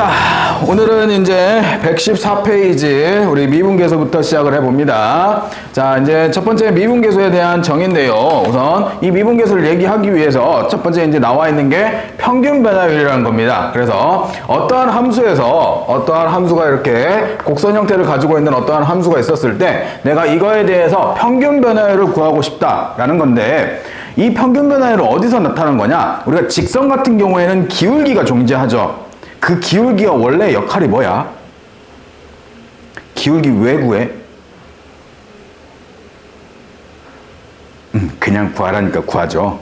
자, 오늘은 이제 114페이지 우리 미분계수부터 시작을 해봅니다. 자, 이제 첫 번째 미분계수에 대한 정의인데요. 우선 이 미분계수를 얘기하기 위해서 첫 번째 이제 나와 있는 게 평균 변화율이라는 겁니다. 그래서 어떠한 함수가 이렇게 곡선 형태를 가지고 있는 어떠한 함수가 있었을 때 내가 이거에 대해서 평균 변화율을 구하고 싶다라는 건데, 이 평균 변화율은 어디서 나타나는 거냐? 우리가 직선 같은 경우에는 기울기가 존재하죠. 그 기울기가 원래 역할이 뭐야? 기울기 왜 구해? 그냥 구하라니까 구하죠.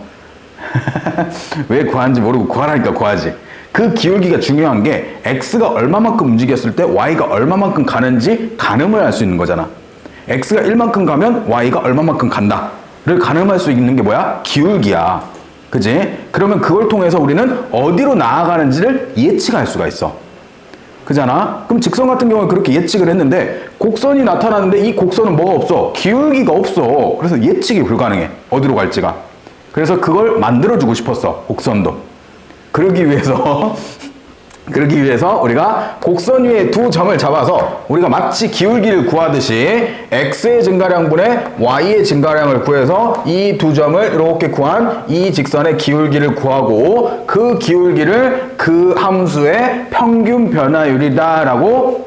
왜 구하는지 모르고 구하라니까 구하지. 그 기울기가 중요한 게 x가 얼마만큼 움직였을 때 y가 얼마만큼 가는지 가늠을 할 수 있는 거잖아. x가 1만큼 가면 y가 얼마만큼 간다를 가늠할 수 있는 게 뭐야? 기울기야. 그지? 그러면 그걸 통해서 우리는 어디로 나아가는지를 예측할 수가 있어. 그잖아? 그럼 직선 같은 경우는 그렇게 예측을 했는데 곡선이 나타나는데 이 곡선은 뭐가 없어? 기울기가 없어. 그래서 예측이 불가능해. 어디로 갈지가. 그래서 그걸 만들어주고 싶었어. 곡선도. 그러기 위해서 우리가 곡선 위에 두 점을 잡아서 우리가 마치 기울기를 구하듯이 x의 증가량분의 y의 증가량을 구해서 이 두 점을 이렇게 구한 이 직선의 기울기를 구하고 그 기울기를 그 함수의 평균 변화율이다 라고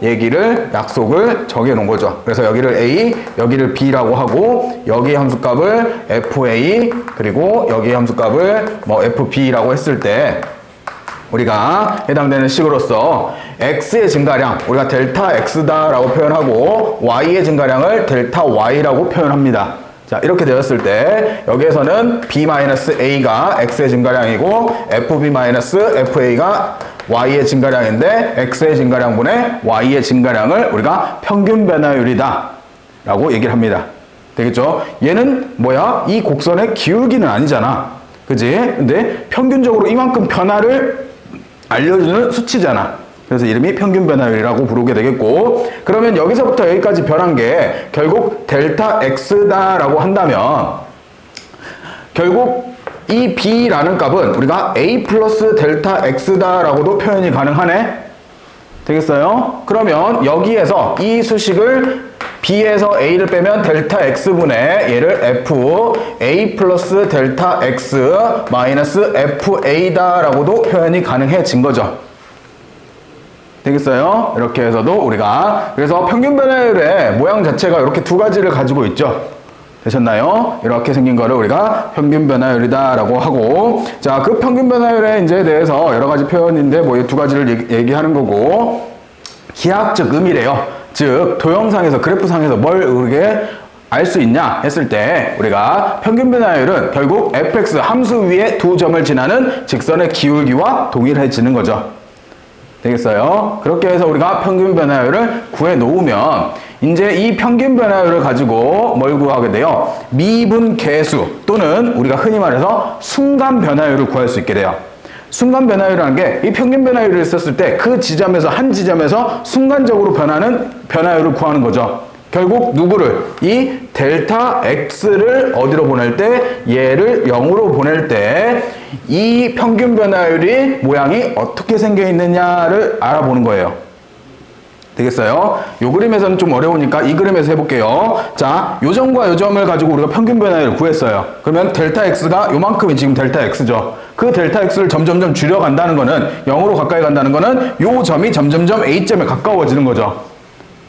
약속을 정해 놓은 거죠. 그래서 여기를 a, 여기를 b라고 하고 여기 함수값을 fa 그리고 여기 함수값을 fb라고 했을 때 우리가 해당되는 식으로서 x의 증가량 우리가 델타 x다라고 표현하고 y의 증가량을 델타 y라고 표현합니다. 자, 이렇게 되었을 때 여기에서는 b-a가 x의 증가량이고 fb-fa가 y의 증가량인데 x의 증가량분의 y의 증가량을 우리가 평균 변화율이다 라고 얘기를 합니다. 되겠죠? 얘는 뭐야? 이 곡선의 기울기는 아니잖아. 그지? 근데 평균적으로 이만큼 변화를 알려주는 수치잖아. 그래서 이름이 평균 변화율이라고 부르게 되겠고, 그러면 여기서부터 여기까지 변한 게 결국 델타 x다라고 한다면 결국 이 b라는 값은 우리가 a 플러스 델타 x다라고도 표현이 가능하네. 되겠어요? 그러면 여기에서 이 수식을 b에서 a를 빼면 델타 x분의 얘를 f a 플러스 델타 x 마이너스 fa다 라고도 표현이 가능해진 거죠. 되겠어요? 이렇게 해서도 우리가 그래서 평균 변화율의 모양 자체가 이렇게 두 가지를 가지고 있죠. 되셨나요? 이렇게 생긴 거를 우리가 평균 변화율이다 라고 하고, 자, 그 평균 변화율에 이제 대해서 여러 가지 표현인데 뭐 이 두 가지를 얘기하는 거고, 기하학적 의미래요. 즉 도형상에서 그래프상에서 뭘 우리게 알 수 있냐 했을 때 우리가 평균 변화율은 결국 fx 함수 위에 두 점을 지나는 직선의 기울기와 동일해지는 거죠. 되겠어요? 그렇게 해서 우리가 평균 변화율을 구해 놓으면 이제 이 평균 변화율을 가지고 뭘 구하게 돼요? 미분 계수 또는 우리가 흔히 말해서 순간 변화율을 구할 수 있게 돼요. 순간 변화율이라는 게 이 평균 변화율을 썼을 때 그 지점에서 한 지점에서 순간적으로 변하는 변화율을 구하는 거죠. 결국 누구를? 이 델타 x를 어디로 보낼 때? 얘를 0으로 보낼 때 이 평균 변화율이 모양이 어떻게 생겨 있느냐를 알아보는 거예요. 되겠어요? 요 그림에서는 좀 어려우니까 이 그림에서 해볼게요. 자, 요 점과 요 점을 가지고 우리가 평균 변화율을 구했어요. 그러면 델타 x가 요만큼이 지금 델타 x죠. 그 델타 x를 점점점 줄여간다는 거는 0으로 가까이 간다는 거는 요 점이 점점점 a점에 가까워지는 거죠.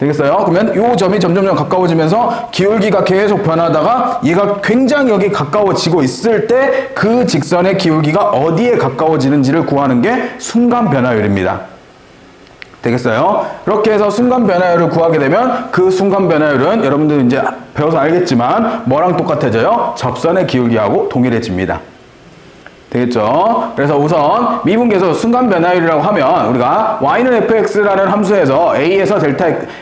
되겠어요? 그러면 요 점이 점점점 가까워지면서 기울기가 계속 변하다가 얘가 굉장히 여기 가까워지고 있을 때 그 직선의 기울기가 어디에 가까워지는지를 구하는 게 순간 변화율입니다. 되겠어요? 그렇게 해서 순간 변화율을 구하게 되면 그 순간 변화율은 여러분들 이제 배워서 알겠지만 뭐랑 똑같아져요? 접선의 기울기하고 동일해집니다. 되겠죠? 그래서 우선 미분계수 순간 변화율이라고 하면 우리가 y는 fx라는 함수에서 a에서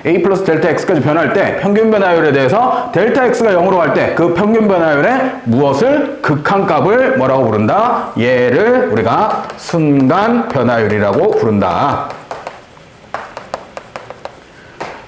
a 플러스 델타 x까지 변할 때 평균 변화율에 대해서 델타 x가 0으로 갈 때 그 평균 변화율의 무엇을? 극한값을 뭐라고 부른다? 얘를 우리가 순간 변화율이라고 부른다.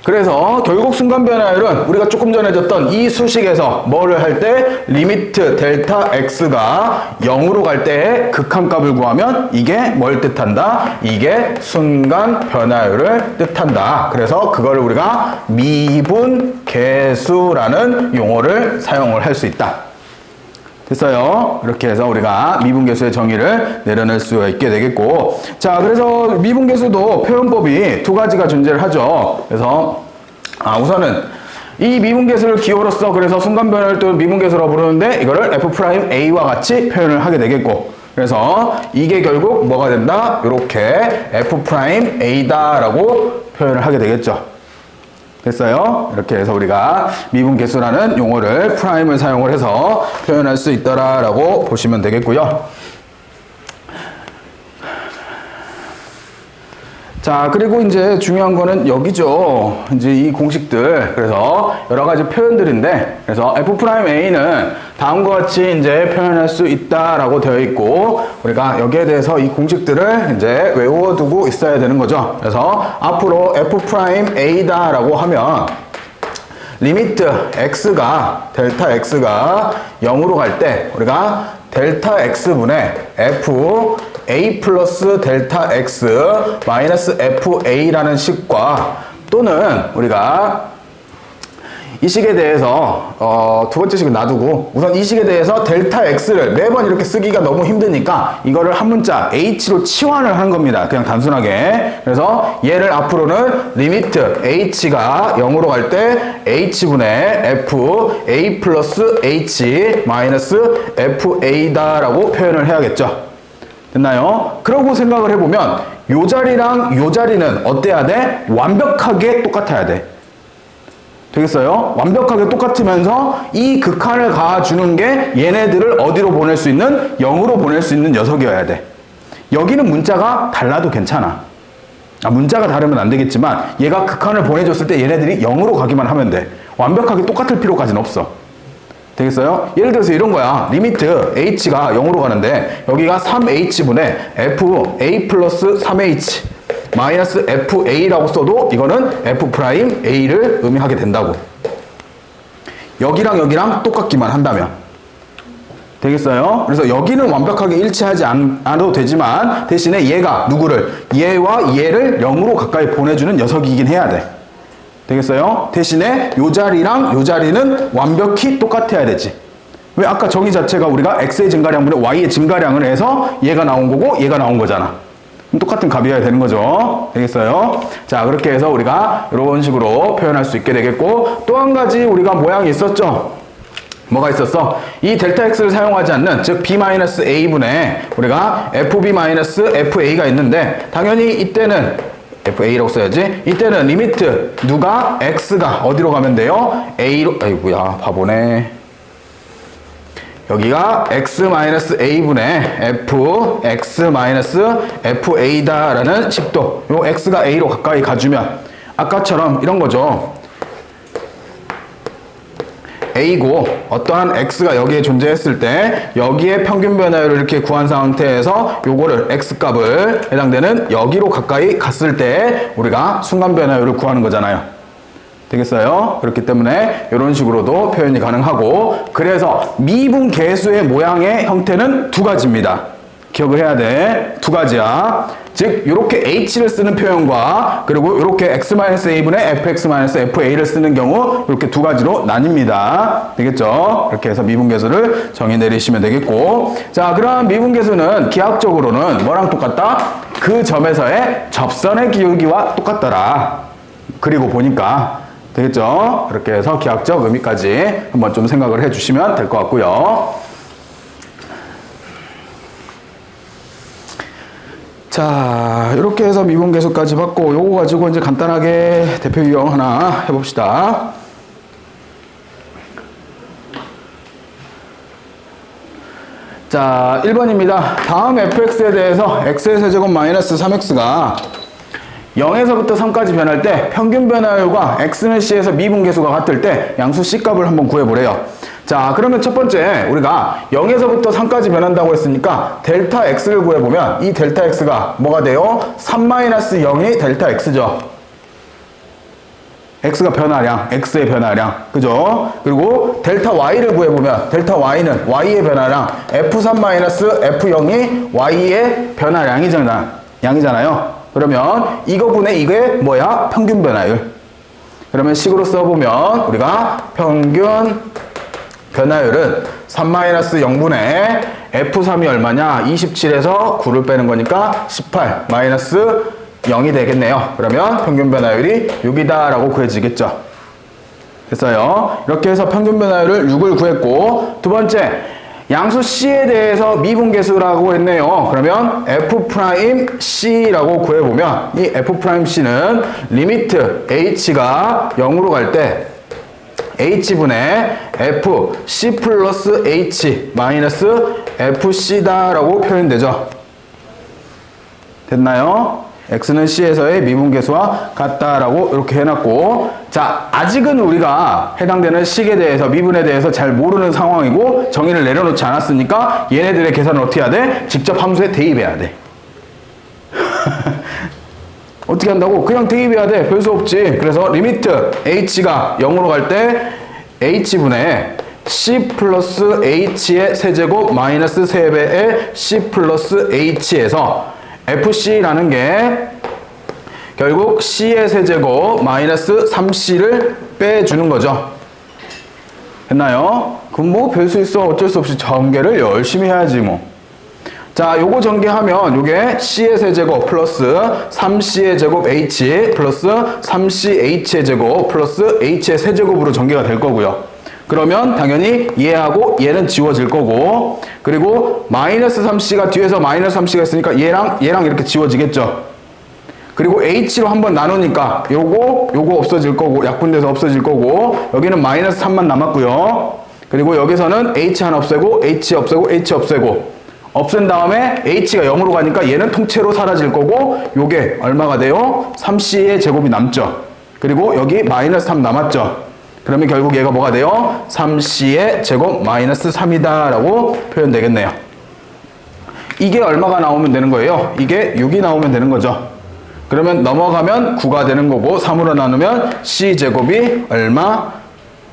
그래서 결국 순간 변화율은 우리가 조금 전에 줬던 이 수식에서 뭐를 할 때 리미트 델타 x가 0으로 갈 때의 극한값을 구하면 이게 뭘 뜻한다? 이게 순간 변화율을 뜻한다. 그래서 그걸 우리가 미분 계수라는 용어를 사용을 할 수 있다. 됐어요. 이렇게 해서 우리가 미분계수의 정의를 내려낼 수 있게 되겠고, 자, 그래서 미분계수도 표현법이 두 가지가 존재를 하죠. 그래서 우선은 이 미분계수를 기호로서 그래서 순간 변화를 또 미분계수라고 부르는데 이거를 f'A와 같이 표현을 하게 되겠고, 그래서 이게 결국 뭐가 된다? 이렇게 f'A다라고 표현을 하게 되겠죠. 됐어요? 이렇게 해서 우리가 미분계수라는 용어를 프라임을 사용을 해서 표현할 수 있더라라고 보시면 되겠고요. 자, 그리고 이제 중요한 거는 여기죠. 이제 이 공식들. 그래서 여러 가지 표현들인데, 그래서 f'A는 다음과 같이 이제 표현할 수 있다라고 되어 있고, 우리가 여기에 대해서 이 공식들을 이제 외워두고 있어야 되는 거죠. 그래서 앞으로 f'A다라고 하면, 리미트 x가, 델타 x가 0으로 갈 때, 우리가 델타 x분의 a 플러스 델타 x 마이너스 fa라는 식과 또는 우리가 이 식에 대해서 두 번째 식은 놔두고 우선 이 식에 대해서 델타 x를 매번 이렇게 쓰기가 너무 힘드니까 이거를 한 문자 h로 치환을 하는 겁니다. 그냥 단순하게. 그래서 얘를 앞으로는 리미트 h가 0으로 갈 때 h분의 fa 플러스 h 마이너스 fa다라고 표현을 해야겠죠. 됐나요? 그러고 생각을 해보면 요 자리랑 요 자리는 어때야 돼? 완벽하게 똑같아야 돼. 되겠어요? 완벽하게 똑같으면서 이 극한을 가주는 게 얘네들을 어디로 보낼 수 있는? 0으로 보낼 수 있는 녀석이어야 돼. 여기는 문자가 달라도 괜찮아. 문자가 다르면 안 되겠지만 얘가 극한을 보내줬을 때 얘네들이 0으로 가기만 하면 돼. 완벽하게 똑같을 필요까지는 없어. 되겠어요? 예를 들어서 이런 거야. 리미트 h가 0으로 가는데 여기가 3h분의 fa 플러스 3h 마이너스 fa라고 써도 이거는 f'A를 의미하게 된다고. 여기랑 여기랑 똑같기만 한다면. 되겠어요? 그래서 여기는 완벽하게 일치하지 않아도 되지만 대신에 얘가 누구를? 얘와 얘를 0으로 가까이 보내주는 녀석이긴 해야 돼. 되겠어요? 대신에 요 자리랑 요 자리는 완벽히 똑같아야 되지. 왜? 아까 정의 자체가 우리가 x의 증가량분의 y의 증가량을 해서 얘가 나온 거고 얘가 나온 거잖아. 똑같은 값이어야 되는 거죠. 되겠어요? 자, 그렇게 해서 우리가 이런 식으로 표현할 수 있게 되겠고, 또 한 가지 우리가 모양이 있었죠. 뭐가 있었어? 이 델타 x를 사용하지 않는, 즉 b-a분의 우리가 fb-fa가 있는데 당연히 이때는 fa라고 써야지. 이때는 리미트 누가 x가 어디로 가면 돼요? a로. 아이고야 바보네. 여기가 x-a분의 x-fa다라는 식도. 요 x가 a로 가까이 가주면 아까처럼 이런 거죠. a고 어떠한 x가 여기에 존재했을 때 여기에 평균 변화율을 이렇게 구한 상태에서 요거를 x값을 해당되는 여기로 가까이 갔을 때 우리가 순간 변화율을 구하는 거잖아요. 되겠어요? 그렇기 때문에 이런 식으로도 표현이 가능하고, 그래서 미분 계수의 모양의 형태는 두 가지입니다. 기억을 해야 돼. 두 가지야. 즉 이렇게 h를 쓰는 표현과 그리고 이렇게 x-a분의 fx-fa를 쓰는 경우 이렇게 두 가지로 나뉩니다. 되겠죠? 이렇게 해서 미분계수를 정의 내리시면 되겠고, 자, 그럼 미분계수는 기하학적으로는 뭐랑 똑같다? 그 점에서의 접선의 기울기와 똑같더라. 그리고 보니까. 되겠죠? 이렇게 해서 기하학적 의미까지 한번 좀 생각을 해주시면 될 것 같고요. 자, 이렇게 해서 미분계수까지 봤고, 요거 가지고 이제 간단하게 대표 유형 하나 해봅시다. 자, 1번입니다. 다음 fx에 대해서 x의 세제곱 마이너스 3x가 0에서부터 3까지 변할 때 평균 변화율과 x는 c에서 미분계수가 같을 때 양수 c 값을 한번 구해보래요. 자, 그러면 첫 번째 우리가 0에서부터 3까지 변한다고 했으니까 델타 x를 구해보면 이 델타 x가 뭐가 돼요? 3-0이 델타 x죠. x가 변화량, x의 변화량, 그죠? 그리고 델타 y를 구해보면 델타 y는 y의 변화량, f3-f0이 y의 변화량이잖아요. 그러면 이거분의 이게 뭐야? 평균 변화율. 그러면 식으로 써보면 우리가 평균 변화율은 3-0분의 f3이 얼마냐? 27에서 9를 빼는 거니까 18 마이너스 0이 되겠네요. 그러면 평균 변화율이 6이다 라고 구해지겠죠. 됐어요. 이렇게 해서 평균 변화율을 6을 구했고, 두 번째 양수 C에 대해서 미분계수라고 했네요. 그러면 F'C라고 구해보면 이 F'C는 리미트 H가 0으로 갈 때 H분의 FC 플러스 H 마이너스 FC다 라고 표현되죠. 됐나요? X는 C에서의 미분계수와 같다라고 이렇게 해놨고, 자, 아직은 우리가 해당되는 식에 대해서, 미분에 대해서 잘 모르는 상황이고 정의를 내려놓지 않았으니까 얘네들의 계산을 어떻게 해야 돼? 직접 함수에 대입해야 돼. 어떻게 한다고? 그냥 대입해야 돼. 별 수 없지. 그래서 리미트 H가 0으로 갈 때 H분의 C 플러스 H의 세제곱 마이너스 3배의 C 플러스 H에서 FC라는 게 결국 C의 세제곱 마이너스 3C를 빼주는 거죠. 됐나요? 그럼 뭐 별 수 있어. 어쩔 수 없이 전개를 열심히 해야지 뭐. 자, 요거 전개하면 요게 C의 세제곱 플러스 3C의 제곱 H 플러스 3CH의 제곱 플러스 H의 세제곱으로 전개가 될 거고요. 그러면 당연히 얘하고 얘는 지워질 거고, 그리고 마이너스 3C가 뒤에서 마이너스 3C가 있으니까 얘랑 이렇게 지워지겠죠. 그리고 H로 한번 나누니까 요거 없어질 거고, 약분돼서 없어질 거고, 여기는 마이너스 3만 남았고요. 그리고 여기서는 H 하나 없애고 H 없애고 H 없애고 없앤 다음에 H가 0으로 가니까 얘는 통째로 사라질 거고, 요게 얼마가 돼요? 3C의 제곱이 남죠. 그리고 여기 마이너스 3 남았죠. 그러면 결국 얘가 뭐가 돼요? 3C의 제곱 마이너스 3이다 라고 표현되겠네요. 이게 얼마가 나오면 되는 거예요? 이게 6이 나오면 되는 거죠. 그러면 넘어가면 9가 되는 거고, 3으로 나누면 C제곱이 얼마?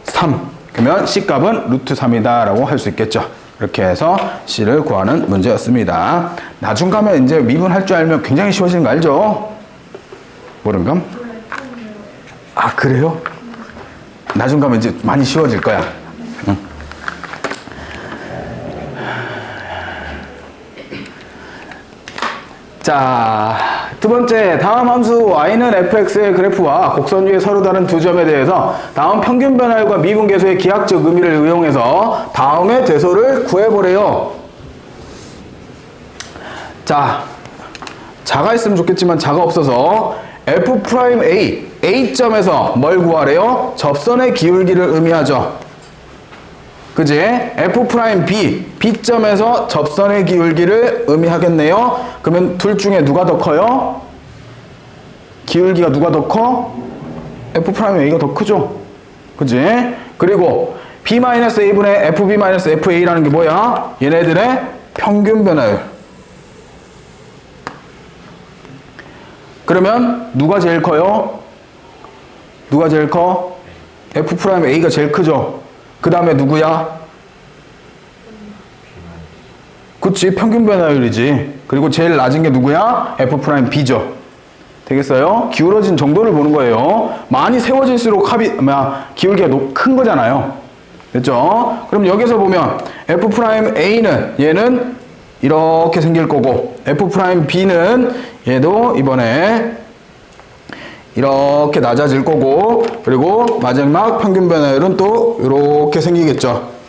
3. 그러면 C값은 루트 3이다 라고 할 수 있겠죠. 이렇게 해서 C를 구하는 문제였습니다. 나중 가면 이제 미분할 줄 알면 굉장히 쉬워지는 거 알죠? 모른감? 아, 그래요? 나중 가면 이제 많이 쉬워질 거야. 응. 자, 두 번째, 다음 함수 y는 fx의 그래프와 곡선 위에 서로 다른 두 점에 대해서 다음 평균 변화율과 미분계수의 기하학적 의미를 이용해서 다음의 대소를 구해보래요. 자, 자가 있으면 좋겠지만 자가 없어서 f'A, A점에서 뭘 구하래요? 접선의 기울기를 의미하죠. 그지? f'B, B점에서 접선의 기울기를 의미하겠네요. 그러면 둘 중에 누가 더 커요? 기울기가 누가 더 커? f'A가 더 크죠? 그지? 그리고 B-A분의 FB-FA라는 게 뭐야? 얘네들의 평균 변화율. 그러면 누가 제일 커요? 누가 제일 커? f'A가 제일 크죠? 그 다음에 누구야? 그치, 평균 변화율이지. 그리고 제일 낮은 게 누구야? f'B죠. 되겠어요? 기울어진 정도를 보는 거예요. 많이 세워질수록 기울기가 큰 거잖아요. 됐죠? 그럼 여기서 보면 f'A는 얘는 이렇게 생길 거고, f'B는 얘도 이번에 이렇게 낮아질 거고, 그리고 마지막 평균 변화율은 또 이렇게 생기겠죠.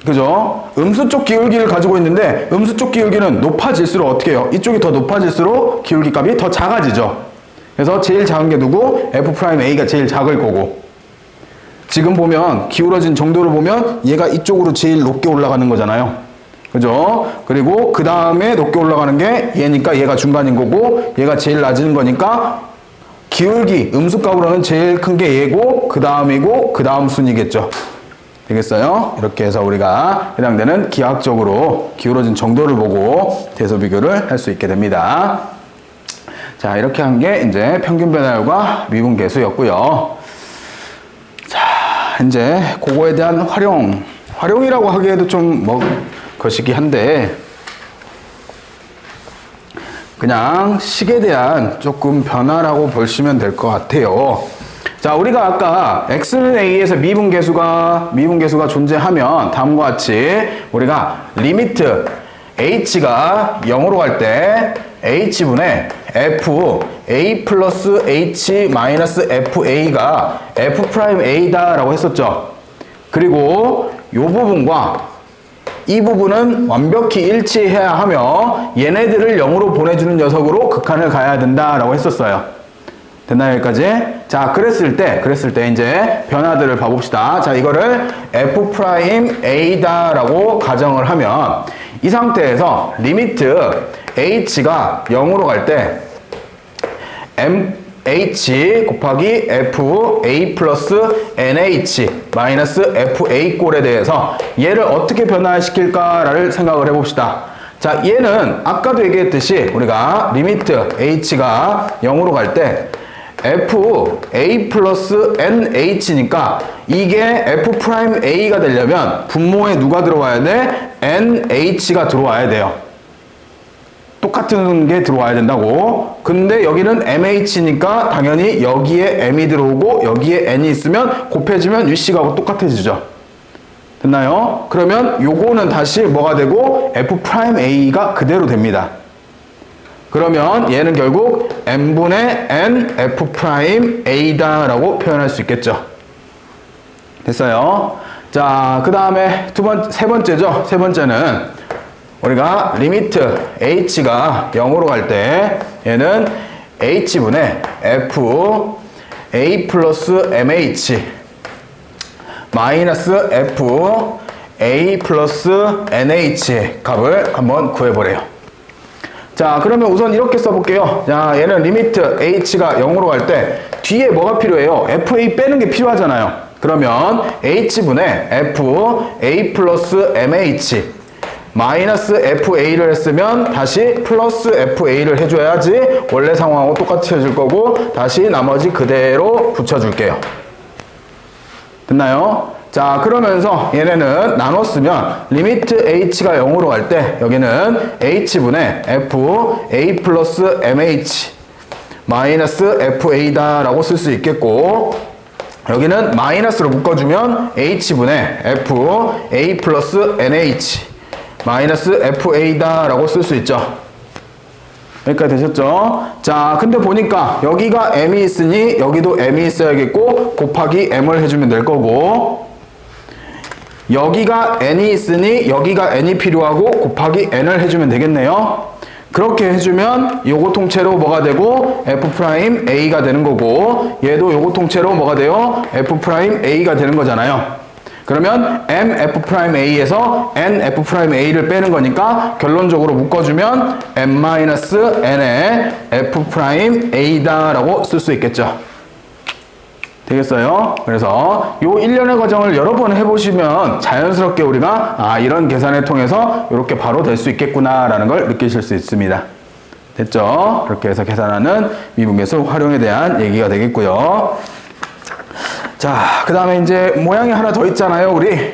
그죠? 음수 쪽 기울기를 가지고 있는데 음수 쪽 기울기는 높아질수록 어떻게 해요? 이쪽이 더 높아질수록 기울기 값이 더 작아지죠. 그래서 제일 작은 게 누구? f'A가 제일 작을 거고, 지금 보면 기울어진 정도를 보면 얘가 이쪽으로 제일 높게 올라가는 거잖아요. 그죠? 그리고 그 다음에 높게 올라가는 게 얘니까 얘가 중간인 거고, 얘가 제일 낮은 거니까 기울기, 음수값으로는 제일 큰 게 얘고, 그 다음이고, 그 다음 순이겠죠. 되겠어요? 이렇게 해서 우리가 해당되는 기하학적으로 기울어진 정도를 보고 대소 비교를 할 수 있게 됩니다. 자, 이렇게 한 게 이제 평균 변화율과 미분계수였고요. 자, 이제 그거에 대한 활용이라고 하기에도 좀 것이기 한데, 그냥 식에 대한 조금 변화라고 보시면 될 것 같아요. 자, 우리가 아까 x는 a에서 미분계수가 존재하면 다음과 같이 우리가 리미트 h가 0으로 갈 때 h분의 f a 플러스 h 마이너스 fa가 f 프라임 a다 라고 했었죠. 그리고 이 부분과 이 부분은 완벽히 일치해야 하며 얘네들을 0으로 보내주는 녀석으로 극한을 가야 된다라고 했었어요. 됐나요, 여기까지? 자, 그랬을 때 이제 변화들을 봐봅시다. 자, 이거를 f 프라임 a다라고 가정을 하면 이 상태에서 리미트 h가 0으로 갈 때 h 곱하기 f a 플러스 nh 마이너스 f a 꼴에 대해서 얘를 어떻게 변화시킬까를 생각을 해봅시다. 자, 얘는 아까도 얘기했듯이 우리가 리미트 h가 0으로 갈 때 f a 플러스 nh니까 이게 f 프라임 a가 되려면 분모에 누가 들어와야 돼? nh가 들어와야 돼요. 똑같은 게 들어와야 된다고. 근데 여기는 mh니까 당연히 여기에 m이 들어오고 여기에 n이 있으면 곱해지면 uc하고 똑같아지죠. 됐나요? 그러면 요거는 다시 뭐가 되고 f 프라임 a가 그대로 됩니다. 그러면 얘는 결국 n분의 n f 프라임 a다라고 표현할 수 있겠죠. 됐어요? 자, 그 다음에 세 번째죠. 세 번째는 우리가 리미트 h가 0으로 갈 때 얘는 h분의 f a 플러스 mh 마이너스 f a 플러스 nh의 값을 한번 구해보래요. 자, 그러면 우선 이렇게 써볼게요. 자, 얘는 리미트 h가 0으로 갈 때 뒤에 뭐가 필요해요? fa 빼는 게 필요하잖아요. 그러면 h분의 f a 플러스 mh 마이너스 fa를 했으면 다시 플러스 fa를 해줘야지 원래 상황하고 똑같아질 거고 다시 나머지 그대로 붙여줄게요. 됐나요? 자, 그러면서 얘네는 나눠 쓰면 리미트 h가 0으로 갈 때 여기는 h분의 f a 플러스 mh 마이너스 fa 라고 쓸 수 있겠고 여기는 마이너스로 묶어주면 h분의 f a 플러스 nh 마이너스 fa다라고 쓸 수 있죠. 여기까지 되셨죠? 자, 근데 보니까 여기가 m이 있으니 여기도 m이 있어야겠고 곱하기 m을 해주면 될 거고 여기가 n이 있으니 여기가 n이 필요하고 곱하기 n을 해주면 되겠네요. 그렇게 해주면 요거 통째로 뭐가 되고 f'a가 되는 거고 얘도 요거 통째로 뭐가 돼요? f'a가 되는 거잖아요. 그러면 mf'a에서 nf'a를 빼는 거니까 결론적으로 묶어주면 m-n의 f'a다라고 쓸 수 있겠죠. 되겠어요? 그래서 요 일련의 과정을 여러 번 해보시면 자연스럽게 우리가 이런 계산을 통해서 이렇게 바로 될 수 있겠구나 라는 걸 느끼실 수 있습니다. 됐죠? 그렇게 해서 계산하는 미분계수 활용에 대한 얘기가 되겠고요. 자, 그 다음에 이제 모양이 하나 더 있잖아요, 우리.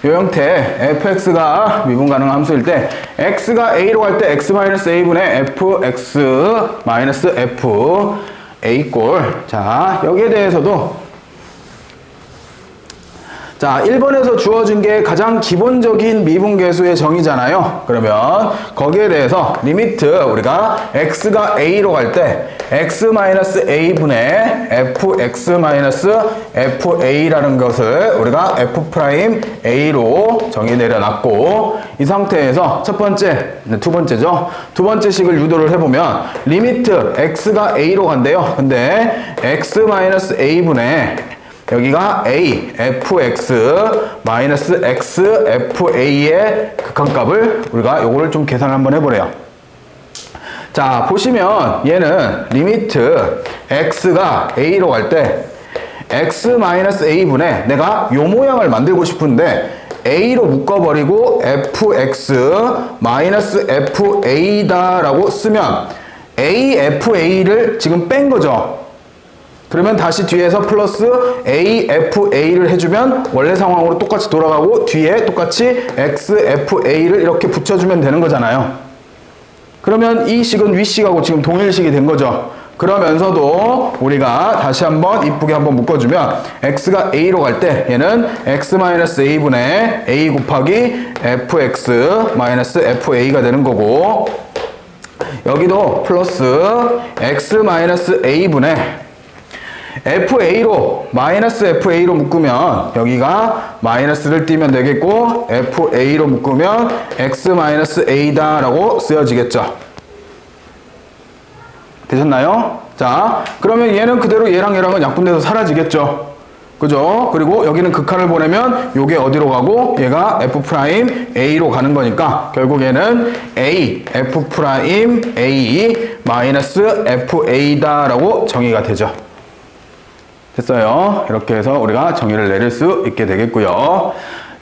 이 형태, fx가 미분 가능 함수일 때, x가 a로 갈 때 x-a분의 fx-f a꼴. 자, 여기에 대해서도 자, 1번에서 주어진 게 가장 기본적인 미분계수의 정의잖아요. 그러면 거기에 대해서 리미트 우리가 x가 a로 갈 때 x-a분의 fx-fa라는 것을 우리가 f'a로 정의 내려놨고 이 상태에서 첫 번째, 두 번째죠. 두 번째 식을 유도를 해보면 리미트 x가 a로 간대요. 근데 x-a분의 여기가 a, fx, 마이너스 x, fa의 극한값을 우리가 요거를 좀 계산을 한번 해보래요. 자, 보시면 얘는 리미트 x가 a로 갈 때 x-a분의 내가 요 모양을 만들고 싶은데 a로 묶어버리고 fx, 마이너스 fa다라고 쓰면 AFA를 지금 뺀 거죠. 그러면 다시 뒤에서 플러스 AFA를 해주면 원래 상황으로 똑같이 돌아가고 뒤에 똑같이 XFA를 이렇게 붙여주면 되는 거잖아요. 그러면 이 식은 윗식하고 지금 동일식이 된 거죠. 그러면서도 우리가 다시 한번 이쁘게 한번 묶어주면 x가 a로 갈 때 얘는 x-a분의 a 곱하기 fx-fa가 되는 거고, 여기도 플러스 x-a분의 fa로 마이너스 fa로 묶으면 여기가 마이너스를 띄면 되겠고, fa로 묶으면 x-a다 라고 쓰여지겠죠. 되셨나요? 자, 그러면 얘는 그대로 얘랑 얘랑은 약분돼서 사라지겠죠. 그죠? 그리고 여기는 극한을 보내면 요게 어디로 가고 얘가 f'A로 가는 거니까 결국 얘는 A, f'A 마이너스 FA다 라고 정의가 되죠. 됐어요. 이렇게 해서 우리가 정의를 내릴 수 있게 되겠고요.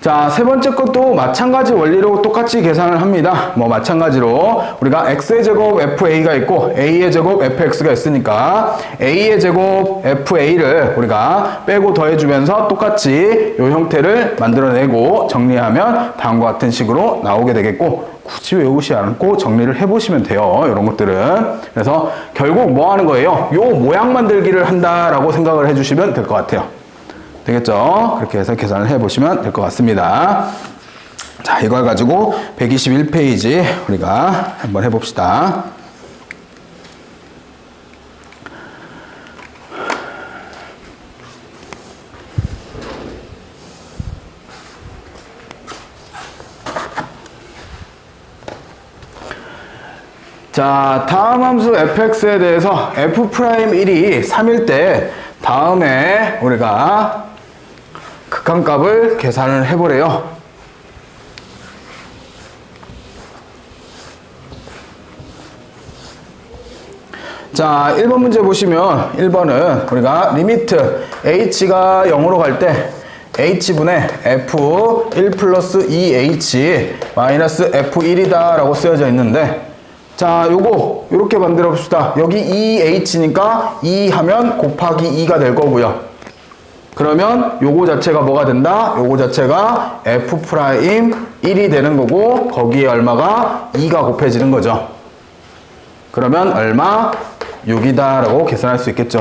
자, 세 번째 것도 마찬가지 원리로 똑같이 계산을 합니다. 뭐 마찬가지로 우리가 x의 제곱 fa가 있고 a의 제곱 fx가 있으니까 a의 제곱 fa를 우리가 빼고 더해주면서 똑같이 이 형태를 만들어내고 정리하면 다음과 같은 식으로 나오게 되겠고, 굳이 외우시 않고 정리를 해보시면 돼요. 이런 것들은. 그래서 결국 뭐 하는 거예요? 요 모양 만들기를 한다라고 생각을 해주시면 될 것 같아요. 되겠죠? 그렇게 해서 계산을 해보시면 될 것 같습니다. 자, 이걸 가지고 121페이지 우리가 한번 해봅시다. 자, 다음 함수 fx에 대해서 f'1이 3일 때 다음에 우리가 극한값을 계산을 해보래요. 자, 1번 문제 보시면 1번은 우리가 리미트 h가 0으로 갈 때 h분의 f1 플러스 2h 마이너스 f1이다 라고 쓰여져 있는데, 자, 요거 요렇게 만들어 봅시다. 여기 2h니까 2 하면 곱하기 2가 될 거고요. 그러면 요거 자체가 뭐가 된다? 요거 자체가 f'1이 되는 거고, 거기에 얼마가 2가 곱해지는 거죠. 그러면 얼마? 6이다 라고 계산할 수 있겠죠.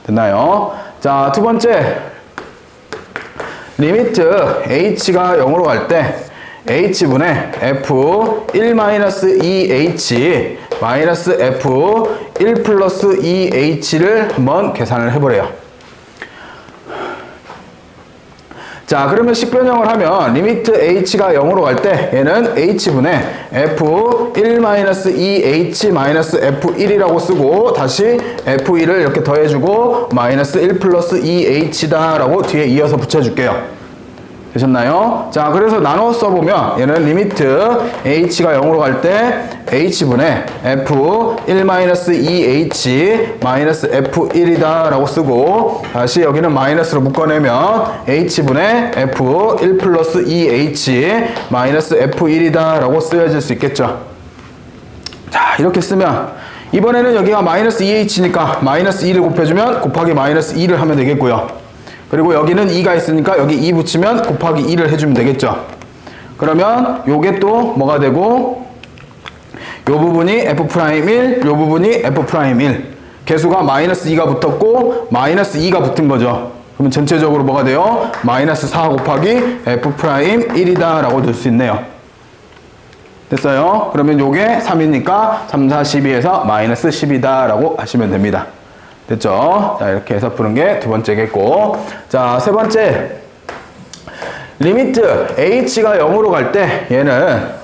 됐나요? 자, 두 번째 리미트 h가 0으로 갈 때 h분의 f1-2h 마이너스 f1 플러스 2h를 한번 계산을 해보래요. 자, 그러면 식변형을 하면 리미트 h가 0으로 갈 때 얘는 h분의 f1-2h 마이너스 f1이라고 쓰고 다시 f1을 이렇게 더해주고 마이너스 1 플러스 2h다 라고 뒤에 이어서 붙여줄게요. 되셨나요? 자, 그래서 나눠 써보면 얘는 리미트 h가 0으로 갈 때 h분의 f1-2h 마이너스 f1이다 라고 쓰고 다시 여기는 마이너스로 묶어내면 h분의 f1 플러스 2h 마이너스 f1이다 라고 쓰여질 수 있겠죠. 자, 이렇게 쓰면 이번에는 여기가 마이너스 2h니까 마이너스 2를 곱해주면 곱하기 마이너스 2를 하면 되겠고요. 그리고 여기는 2가 있으니까 여기 2 붙이면 곱하기 2를 해주면 되겠죠. 그러면 요게 또 뭐가 되고, 요 부분이 f'1, 요 부분이 f'1. 개수가 마이너스 2가 붙었고 마이너스 2가 붙은 거죠. 그러면 전체적으로 뭐가 돼요? 마이너스 4 곱하기 f'1이다 라고 줄 수 있네요. 됐어요? 그러면 요게 3이니까 3, 4, 12에서 마이너스 10이다 라고 하시면 됩니다. 됐죠? 자, 이렇게 해서 푸는 게 두 번째겠고, 자, 세 번째 리미트 h가 0으로 갈 때 얘는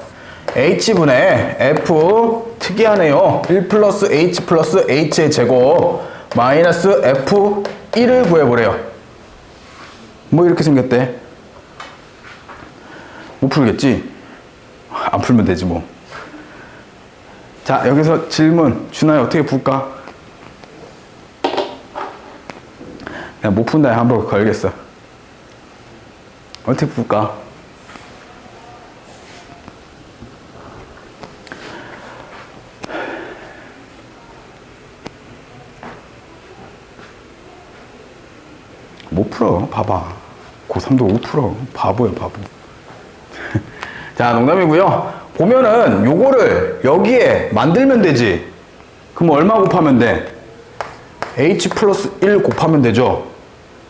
h분의 f 특이하네요. 1 플러스 h 플러스 h의 제곱 마이너스 f1을 구해보래요. 뭐 이렇게 생겼대? 못 풀겠지? 안 풀면 되지 뭐. 자, 여기서 질문. 준하야 어떻게 풀까? 그냥 못 푼다 한번 걸겠어. 어떻게 풀까? 5%. 봐봐. 고3도 5%. 바보야, 바보. 자, 농담이고요. 보면은 요거를 여기에 만들면 되지. 그럼 얼마 곱하면 돼? h 플러스 1 곱하면 되죠.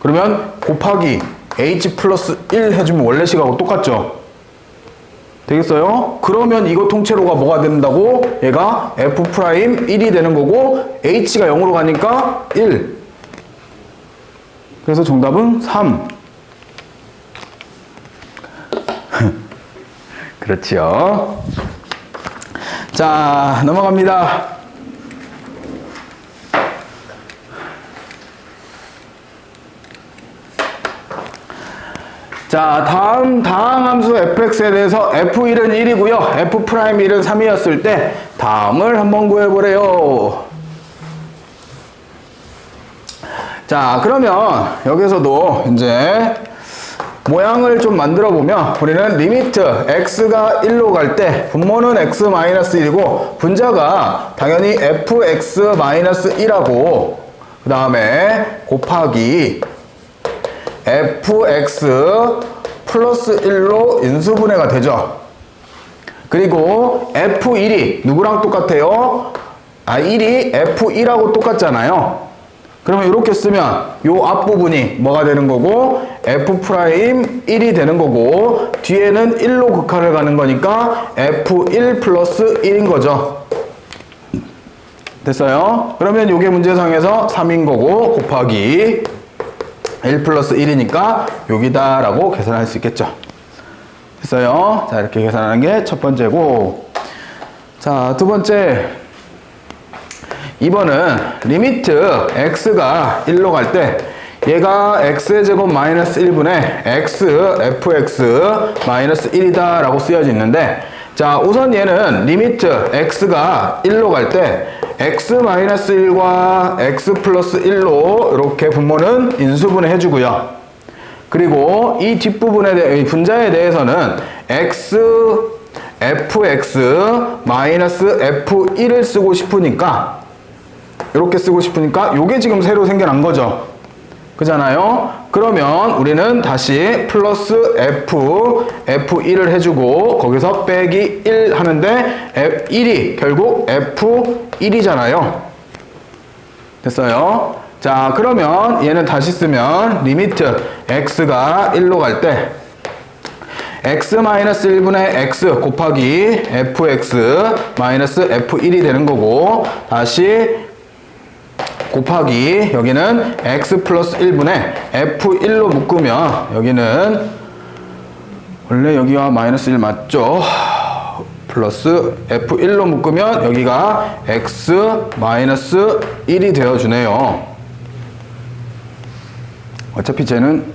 그러면 곱하기 h 플러스 1 해주면 원래 식하고 똑같죠. 되겠어요? 그러면 이거 통째로가 뭐가 된다고? 얘가 f 프라임 1이 되는 거고 h가 0으로 가니까 1. 그래서 정답은 3. 그렇지요. 자, 넘어갑니다. 자, 다음 다항함수 fx에 대해서 f1은 1이고요. f'1은 3이었을 때 다음을 한번 구해보래요. 자, 그러면 여기서도 이제 모양을 좀 만들어 보면 우리는 리미트 x가 1로 갈 때 분모는 x-1이고 분자가 당연히 fx-1하고 그 다음에 곱하기 fx 플러스 1로 인수분해가 되죠. 그리고 f1이 누구랑 똑같아요? 1이 f1하고 똑같잖아요. 그러면 이렇게 쓰면 요 앞부분이 뭐가 되는 거고 f'1이 되는 거고 뒤에는 1로 극한을 가는 거니까 f1 플러스 1인 거죠. 됐어요? 그러면 요게 문제상에서 3인 거고 곱하기 1 플러스 1이니까 여기다 라고 계산할 수 있겠죠. 됐어요? 자, 이렇게 계산하는 게 첫 번째고, 자, 두 번째 2번은 리미트 x가 1로 갈 때 얘가 x제곱 마이너스 1분의 x fx 마이너스 1이다 라고 쓰여져 있는데, 자, 우선 얘는 리미트 x가 1로 갈 때 x-1과 x 플러스 1로 이렇게 분모는 인수분해 해주고요. 그리고 이 뒷부분에 분자에 대해서는 fx 마이너스 f1을 쓰고 싶으니까 이렇게 쓰고 싶으니까 요게 지금 새로 생겨난 거죠. 그잖아요. 그러면 우리는 다시 플러스 f1을 해주고 거기서 빼기 1 하는데 f1이 결국 f1이잖아요. 됐어요? 자, 그러면 얘는 다시 쓰면 리미트 x가 1로 갈 때 x-1분의 x 곱하기 fx 마이너스 f1이 되는 거고 다시 곱하기 여기는 x 플러스 1분의 f1로 묶으면 여기는 원래 여기가 마이너스 1 맞죠? 플러스 f1로 묶으면 여기가 x 마이너스 1이 되어주네요. 어차피 쟤는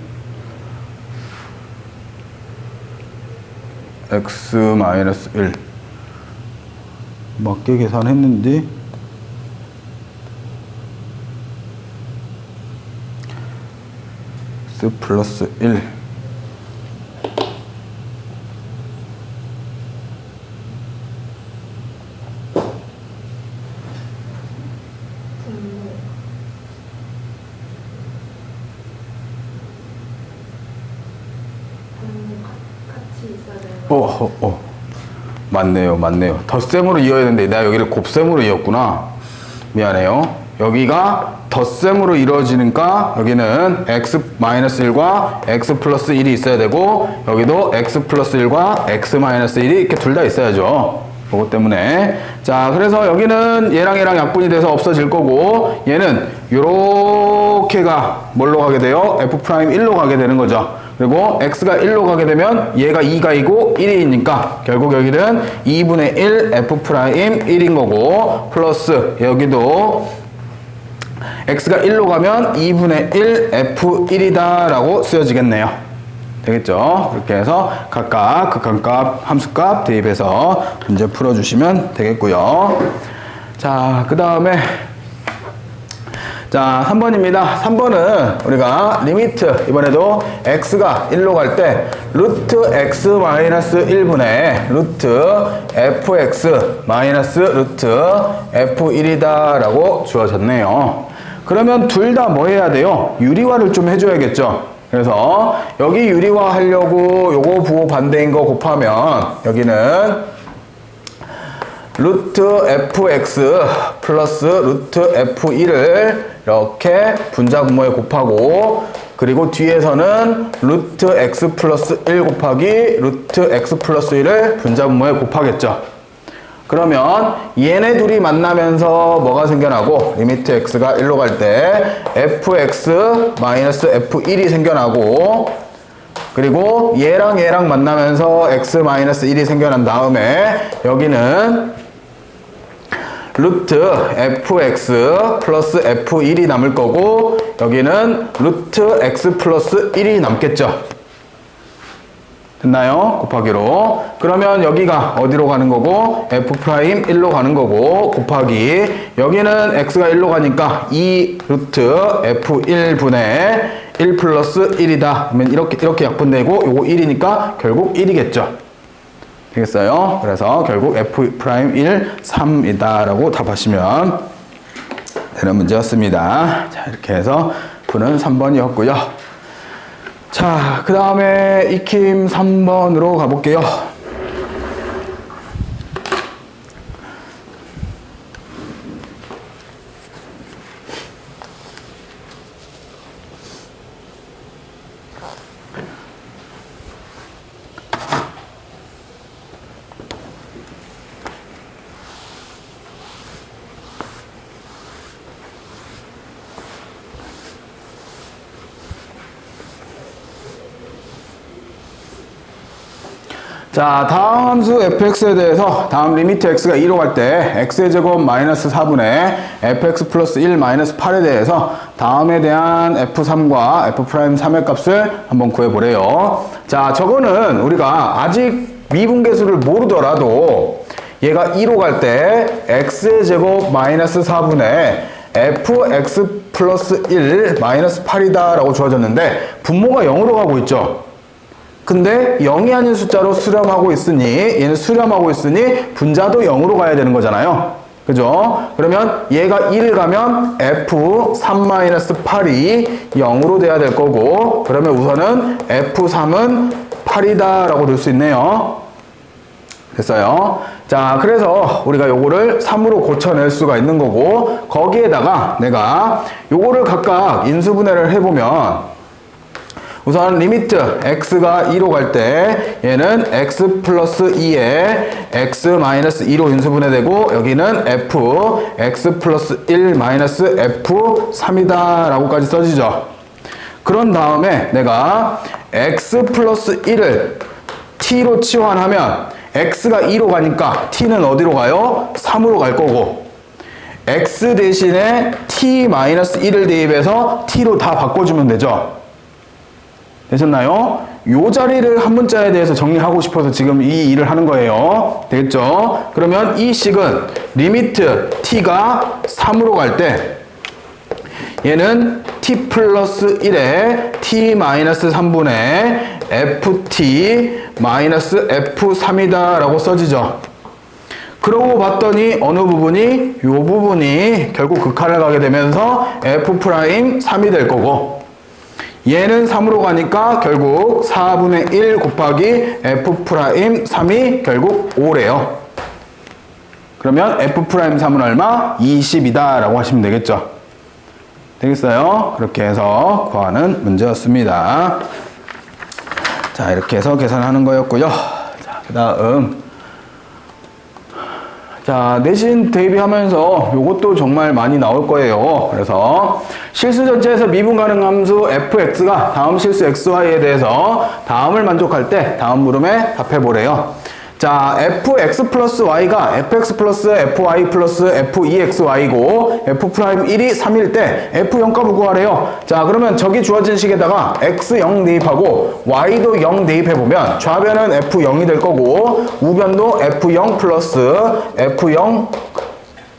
x 마이너스 1 맞게 계산했는데 x 플러스 1 맞네요. 덧셈으로 이어야 되는데 내가 여기를 곱셈으로 이었구나. 미안해요. 여기가 덧셈으로 이루어지니까 여기는 x-1과 x 플러스 1이 있어야 되고 여기도 x 플러스 1과 x 마이너스 1이 이렇게 둘 다 있어야죠. 그것 때문에 자, 그래서 여기는 얘랑 약분이 돼서 없어질 거고 얘는 요렇게가 뭘로 가게 돼요? f'1로 가게 되는 거죠. 그리고 x가 1로 가게 되면 얘가 2가이고 1이니까 결국 여기는 2분의 1 f'1인 거고 플러스 여기도 x가 1로 가면 2분의 1 f1이다 라고 쓰여지겠네요. 되겠죠? 그렇게 해서 각각 극한값, 함수값 대입해서 문제 풀어주시면 되겠고요. 자, 그 다음에 자, 3번입니다. 3번은 우리가 리미트 이번에도 x가 1로 갈 때 루트 x 마이너스 1분의 루트 fx 마이너스 루트 f1이다 라고 주어졌네요. 그러면 둘 다 뭐 해야 돼요? 유리화를 좀 해줘야겠죠. 그래서 여기 유리화 하려고 요거 부호 반대인 거 곱하면 여기는 루트 fx 플러스 루트 f1을 이렇게 분자분모에 곱하고, 그리고 뒤에서는 루트 x 플러스 1 곱하기 루트 x 플러스 1을 분자분모에 곱하겠죠. 그러면 얘네 둘이 만나면서 뭐가 생겨나고, 리미트 x가 1로 갈 때 fx 마이너스 f1이 생겨나고, 그리고 얘랑 얘랑 만나면서 x 마이너스 1이 생겨난 다음에 여기는 루트 fx 플러스 f1이 남을 거고, 여기는 루트 x 플러스 1이 남겠죠. 됐나요? 곱하기로. 그러면 여기가 어디로 가는 거고, f'1로 가는 거고, 곱하기 여기는 x가 1로 가니까 2 루트 f1분의 1 플러스 1이다. 그러면 이렇게 약분되고 요거 1이니까 결국 1이겠죠. 되겠어요? 그래서 결국 f'1 3이다 라고 답하시면 되는 문제였습니다. 자, 이렇게 해서 F는 3번이었고요. 자, 그 다음에 익힘 3번으로 가볼게요. 자, 다음 함수 fx에 대해서 다음 리미트 x가 2로 갈 때 x의 제곱 마이너스 4분의 fx 플러스 1 마이너스 8에 대해서 다음에 대한 f3과 f'3의 값을 한번 구해보래요. 자, 저거는 우리가 아직 미분계수를 모르더라도 얘가 2로 갈 때 x의 제곱 마이너스 4분의 fx 플러스 1 마이너스 8이다 라고 주어졌는데 분모가 0으로 가고 있죠. 근데 0이 아닌 숫자로 수렴하고 있으니, 얘는 수렴하고 있으니 분자도 0으로 가야 되는 거잖아요. 그죠? 그러면 얘가 1을 가면 f3-8이 0으로 돼야 될 거고, 그러면 우선은 f3은 8이다 라고 될 수 있네요. 됐어요? 자, 그래서 우리가 요거를 3으로 고쳐낼 수가 있는 거고, 거기에다가 내가 요거를 각각 인수분해를 해보면 우선 리미트 x가 2로 갈 때 얘는 x 플러스 2에 x 마이너스 2로 인수분해되고, 여기는 x 플러스 1 마이너스 f3이다 라고까지 써지죠. 그런 다음에 내가 x 플러스 1을 t로 치환하면 x가 2로 가니까 t는 어디로 가요? 3으로 갈 거고, x 대신에 t 마이너스 1을 대입해서 t로 다 바꿔주면 되죠. 되셨나요? 요 자리를 한 문자에 대해서 정리하고 싶어서 지금 이 일을 하는 거예요. 되겠죠? 그러면 이 식은 리미트 t가 3으로 갈 때 얘는 t 플러스 1에 t 마이너스 3분의 ft 마이너스 f3이다 라고 써지죠. 그러고 봤더니 어느 부분이? 요 부분이 결국 극한을 가게 되면서 f'3이 될 거고, 얘는 3으로 가니까 결국 4분의 1 곱하기 f'3이 결국 5래요. 그러면 f'3은 얼마? 20이다 라고 하시면 되겠죠. 되겠어요? 그렇게 해서 구하는 문제였습니다. 자, 이렇게 해서 계산하는 거였고요. 자, 그 다음 자, 내신 대비하면서 요것도 정말 많이 나올 거예요. 그래서 실수 전체에서 미분 가능 함수 fx가 다음 실수 xy에 대해서 다음을 만족할 때 다음 물음에 답해보래요. 자, fx 플러스 y가 fx 플러스 fy 플러스 f2xy고 f'1이 3일 때 f0 값을 구하래요. 자, 그러면 저기 주어진 식에다가 x0 대입하고 y도 0 대입해보면 좌변은 f0이 될 거고 우변도 f0 플러스 f0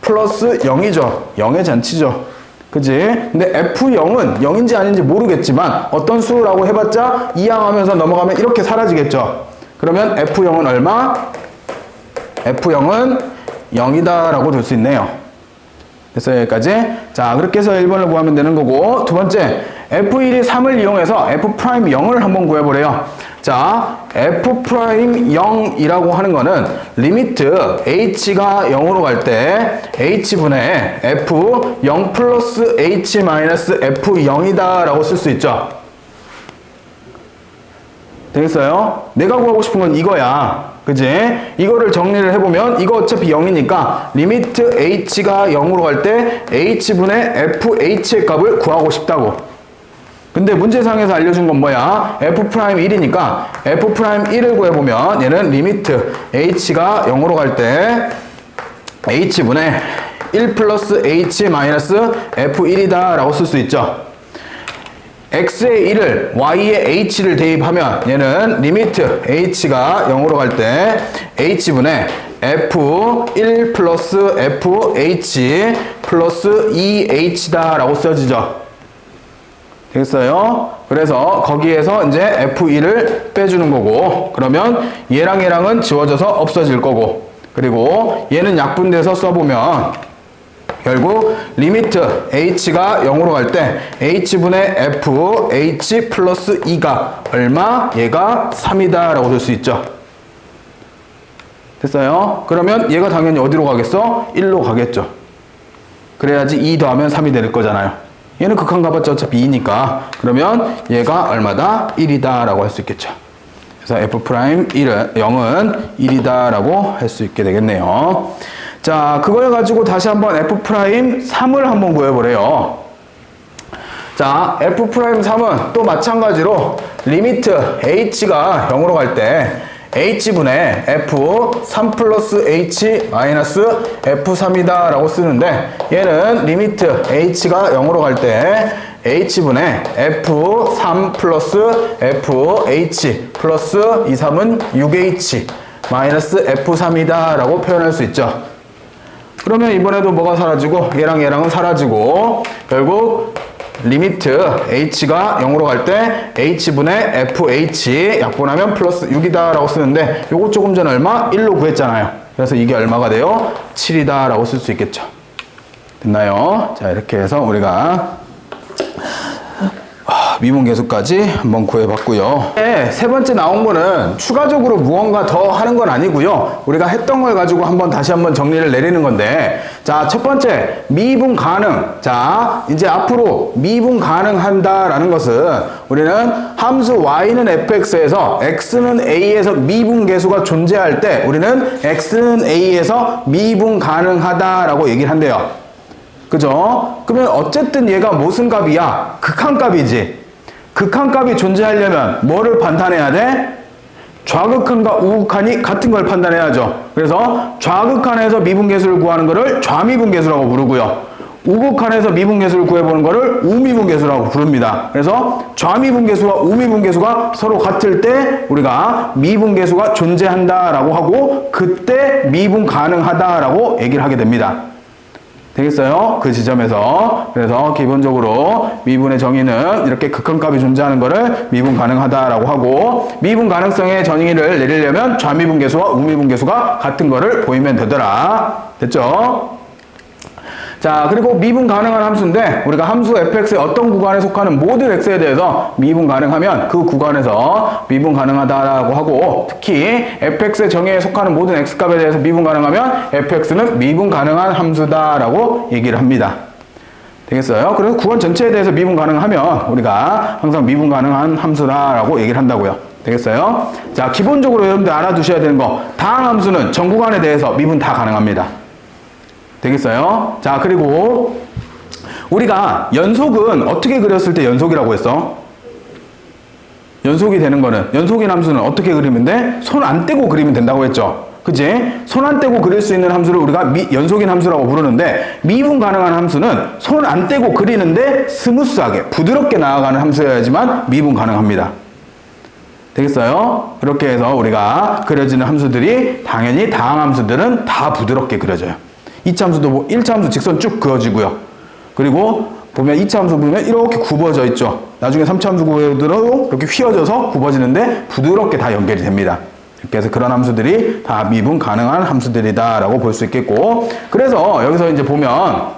플러스 0이죠. 0의 잔치죠. 그지? 근데 f0은 0인지 아닌지 모르겠지만 어떤 수라고 해봤자 이항하면서 넘어가면 이렇게 사라지겠죠. 그러면 f0은 얼마? f0은 0이다 라고 될 수 있네요. 됐어요, 여기까지? 자, 그렇게 해서 1번을 구하면 되는 거고, 두 번째, F1이 3을 이용해서 F'0을 한번 구해보래요. 자, F'0이라고 하는 거는 리미트 H가 0으로 갈 때 H분의 F0 플러스 H 마이너스 F0이다 라고 쓸 수 있죠. 되겠어요? 내가 구하고 싶은 건 이거야. 그지? 이거를 정리를 해보면 이거 어차피 0이니까 리미트 H가 0으로 갈 때 H분의 FH의 값을 구하고 싶다고. 근데 문제상에서 알려준 건 뭐야? F'1이니까 F'1을 구해보면 얘는 리미트 H가 0으로 갈 때 H분의 1 플러스 H 마이너스 F1이다 라고 쓸 수 있죠. X의 1을 Y의 H를 대입하면 얘는 리미트 H가 0으로 갈 때 H분의 F1 플러스 FH 플러스 2H다 라고 써지죠. 되겠어요? 그래서 거기에서 이제 F1을 빼주는 거고, 그러면 얘랑 얘랑은 지워져서 없어질 거고, 그리고 얘는 약분돼서 써보면 결국 리미트 H가 0으로 갈 때 H분의 FH 플러스 2가 얼마? 얘가 3이다 라고 쓸 수 있죠. 됐어요? 그러면 얘가 당연히 어디로 가겠어? 1로 가겠죠. 그래야지 2 더하면 3이 될 거잖아요. 얘는 극한 가봤자 어차피 2니까 그러면 얘가 얼마다? 1이다 라고 할 수 있겠죠. 그래서 F'1은 0은 1이다 라고 할 수 있게 되겠네요. 자, 그걸 가지고 다시 한번 F'3을 한번 구해보래요. 자, F'3은 또 마찬가지로 리미트 H가 0으로 갈 때 H분의 F3 플러스 H 마이너스 F3이다 라고 쓰는데 얘는 리미트 H가 0으로 갈 때 H분의 F3 플러스 FH 플러스 2, 3은 6H 마이너스 F3이다 라고 표현할 수 있죠. 그러면 이번에도 뭐가 사라지고 얘랑 얘랑은 사라지고 결국 리미트 H가 0으로 갈 때 H분의 FH 약분하면 플러스 6이다 라고 쓰는데 요거 조금 전에 얼마? 1로 구했잖아요. 그래서 이게 얼마가 돼요? 7이다 라고 쓸 수 있겠죠. 됐나요? 자, 이렇게 해서 우리가 미분계수까지 한번 구해봤고요. 세 번째 나온 거는 추가적으로 무언가 더 하는 건 아니고요. 우리가 했던 걸 가지고 다시 한번 정리를 내리는 건데, 자, 첫 번째 미분 가능. 자, 이제 앞으로 미분 가능한다라는 것은 우리는 함수 y는 fx에서 x는 a에서 미분계수가 존재할 때 우리는 x는 a에서 미분 가능하다라고 얘기를 한대요. 그죠? 그러면 어쨌든 얘가 무슨 값이야? 극한값이지. 극한값이 존재하려면 뭐를 판단해야 돼? 좌극한과 우극한이 같은 걸 판단해야죠. 그래서 좌극한에서 미분계수를 구하는 거를 좌미분계수라고 부르고요. 우극한에서 미분계수를 구해보는 거를 우미분계수라고 부릅니다. 그래서 좌미분계수와 우미분계수가 서로 같을 때 우리가 미분계수가 존재한다라고 하고 그때 미분 가능하다라고 얘기를 하게 됩니다. 되겠어요? 그 지점에서. 그래서 기본적으로 미분의 정의는 이렇게 극한값이 존재하는 거를 미분 가능하다라고 하고 미분 가능성의 정의를 내리려면 좌미분계수와 우미분계수가 같은 거를 보이면 되더라. 됐죠? 자, 그리고 미분 가능한 함수인데 우리가 함수 fx의 어떤 구간에 속하는 모든 x에 대해서 미분 가능하면 그 구간에서 미분 가능하다라고 하고 특히 fx의 정의에 속하는 모든 x값에 대해서 미분 가능하면 fx는 미분 가능한 함수다라고 얘기를 합니다. 되겠어요? 그래서 구간 전체에 대해서 미분 가능하면 우리가 항상 미분 가능한 함수다라고 얘기를 한다고요. 되겠어요? 자, 기본적으로 여러분들 알아두셔야 되는 거 다항 함수는 전 구간에 대해서 미분 다 가능합니다. 되겠어요? 자, 그리고 우리가 연속은 어떻게 그렸을 때 연속이라고 했어? 연속이 되는 거는 연속인 함수는 어떻게 그리면 돼? 손 안 떼고 그리면 된다고 했죠. 그치? 손 안 떼고 그릴 수 있는 함수를 우리가 연속인 함수라고 부르는데 미분 가능한 함수는 손 안 떼고 그리는데 스무스하게 부드럽게 나아가는 함수여야지만 미분 가능합니다. 되겠어요? 그렇게 해서 우리가 그려지는 함수들이 당연히 다항 함수들은 다 부드럽게 그려져요. 2차 함수도 1차 함수 직선 쭉 그어지고요. 그리고 보면 2차 함수 보면 이렇게 굽어져 있죠. 나중에 3차 함수 구해도 이렇게 휘어져서 굽어지는데 부드럽게 다 연결이 됩니다. 이렇게 해서 그런 함수들이 다 미분 가능한 함수들이다 라고 볼 수 있겠고 그래서 여기서 이제 보면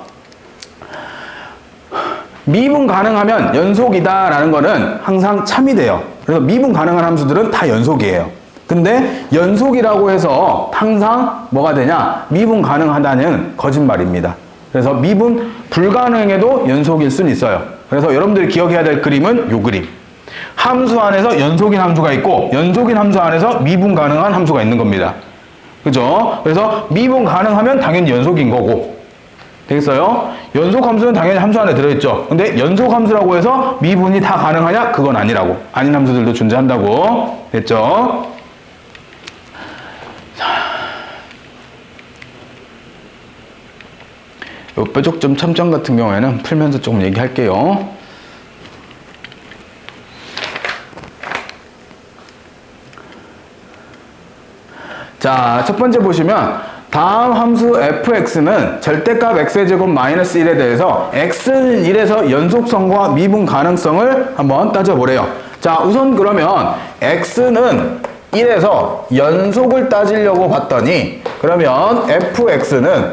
미분 가능하면 연속이다라는 거는 항상 참이 돼요. 그래서 미분 가능한 함수들은 다 연속이에요. 근데 연속이라고 해서 항상 뭐가 되냐? 미분 가능하다는 거짓말입니다. 그래서 미분 불가능해도 연속일 수는 있어요. 그래서 여러분들이 기억해야 될 그림은 요 그림. 함수 안에서 연속인 함수가 있고 연속인 함수 안에서 미분 가능한 함수가 있는 겁니다. 그죠? 그래서 미분 가능하면 당연히 연속인 거고, 되겠어요? 연속 함수는 당연히 함수 안에 들어있죠. 근데 연속 함수라고 해서 미분이 다 가능하냐? 그건 아니라고. 아닌 함수들도 존재한다고. 됐죠? 요 뾰족점 첨점 같은 경우에는 풀면서 조금 얘기할게요. 자, 첫 번째 보시면 다음 함수 fx는 절대값 x의 제곱 마이너스 1에 대해서 x는 1에서 연속성과 미분 가능성을 한번 따져보래요. 자, 우선 그러면 x는 1에서 연속을 따지려고 봤더니 그러면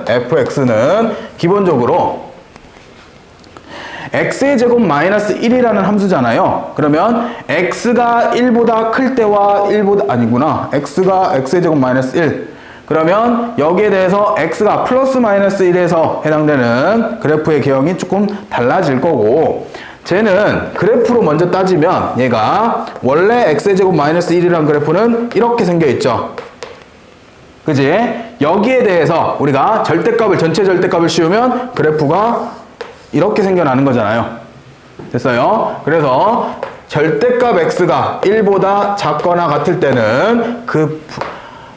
fx는 기본적으로 x의 제곱 마이너스 1이라는 함수잖아요. 그러면 x가 1보다 클 때와 1보다 아니구나. x가 x의 제곱 마이너스 1. 그러면 여기에 대해서 x가 플러스 마이너스 1에서 해당되는 그래프의 개형이 조금 달라질 거고, 쟤는 그래프로 먼저 따지면 얘가 원래 x의 제곱 마이너스 1이라는 그래프는 이렇게 생겨 있죠. 그지? 여기에 대해서 우리가 전체 절대값을 씌우면 그래프가 이렇게 생겨나는 거잖아요. 됐어요? 그래서 절대값 x가 1보다 작거나 같을 때는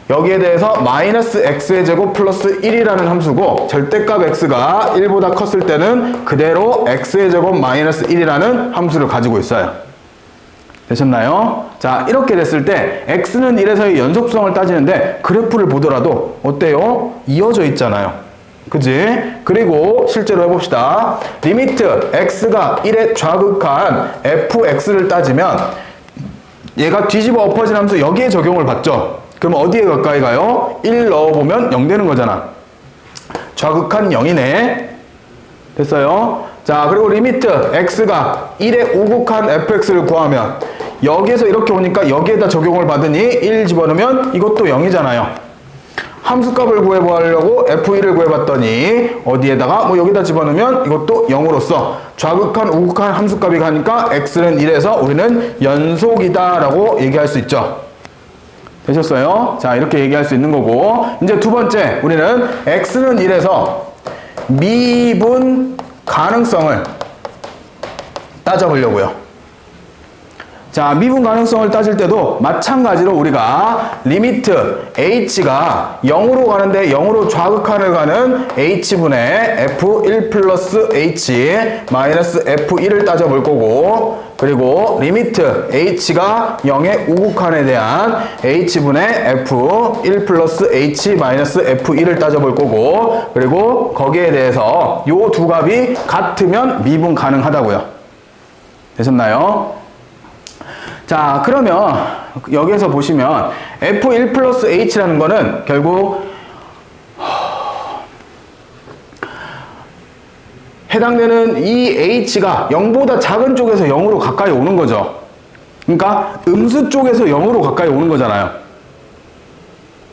여기에 대해서 마이너스 x의 제곱 플러스 1이라는 함수고, 절대값 x가 1보다 컸을 때는 그대로 x의 제곱 마이너스 1이라는 함수를 가지고 있어요. 되셨나요? 자, 이렇게 됐을 때 x는 1에서의 연속성을 따지는데 그래프를 보더라도 어때요? 이어져 있잖아요. 그지? 그리고 실제로 해봅시다. 리미트 x가 1에 좌극한 fx를 따지면 얘가 뒤집어 엎어진 함수 여기에 적용을 받죠. 그럼 어디에 가까이 가요? 1 넣어보면 0 되는 거잖아. 좌극한 0이네. 됐어요? 자, 그리고 리미트 x가 1에 우극한 fx를 구하면 여기에서 이렇게 오니까 여기에다 적용을 받으니 1 집어넣으면 이것도 0이잖아요. 함수값을 구해보려고 f1을 구해봤더니 어디에다가 여기다 집어넣으면 이것도 0으로써 좌극한 우극한 함수값이 가니까 x는 1에서 우리는 연속이다 라고 얘기할 수 있죠. 되셨어요? 자, 이렇게 얘기할 수 있는 거고, 이제 두 번째 우리는 x는 1에서 미분 가능성을 따져보려고요. 자, 미분 가능성을 따질 때도 마찬가지로 우리가 리미트 h가 0으로 가는데 0으로 좌극한을 가는 h분의 f1 플러스 h 마이너스 f1을 따져볼 거고, 그리고 리미트 h가 0의 우극한에 대한 h분의 f1 플러스 h 마이너스 f1을 따져볼 거고, 그리고 거기에 대해서 요 두 값이 같으면 미분 가능하다고요. 되셨나요? 자, 그러면 여기에서 보시면 f1 플러스 h라는 거는 결국 해당되는 이 h가 0보다 작은 쪽에서 0으로 가까이 오는 거죠. 그러니까 음수 쪽에서 0으로 가까이 오는 거잖아요.